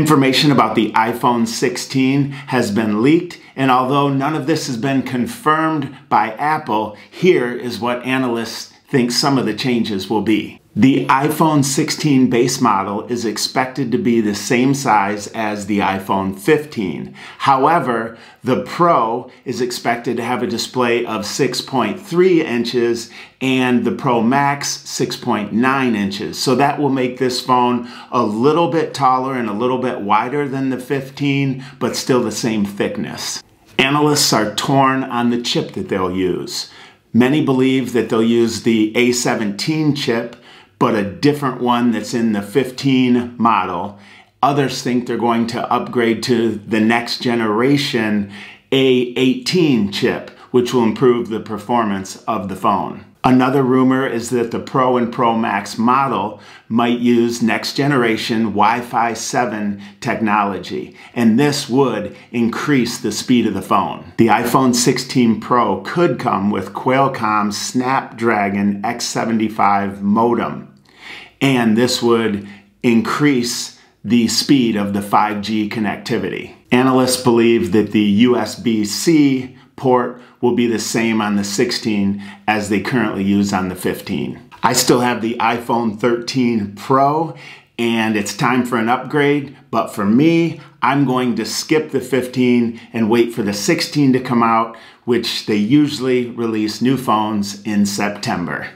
Information about the iPhone 16 has been leaked, and although none of this has been confirmed by Apple, here is what analysts think some of the changes will be. The iPhone 16 base model is expected to be the same size as the iPhone 15. However, the Pro is expected to have a display of 6.3 inches and the Pro Max 6.9 inches. So that will make this phone a little bit taller and a little bit wider than the 15, but still the same thickness. Analysts are torn on the chip that they'll use. Many believe that they'll use the A17 chip, but a different one that's in the 15 model. Others think they're going to upgrade to the next generation A18 chip, which will improve the performance of the phone. Another rumor is that the Pro and Pro Max model might use next generation Wi-Fi 7 technology, and this would increase the speed of the phone. The iPhone 16 Pro could come with Qualcomm's Snapdragon X75 modem, and this would increase the speed of the 5G connectivity. Analysts believe that the USB-C port will be the same on the 16 as they currently use on the 15. I still have the iPhone 13 Pro, and it's time for an upgrade, but for me, I'm going to skip the 15 and wait for the 16 to come out, which they usually release new phones in September.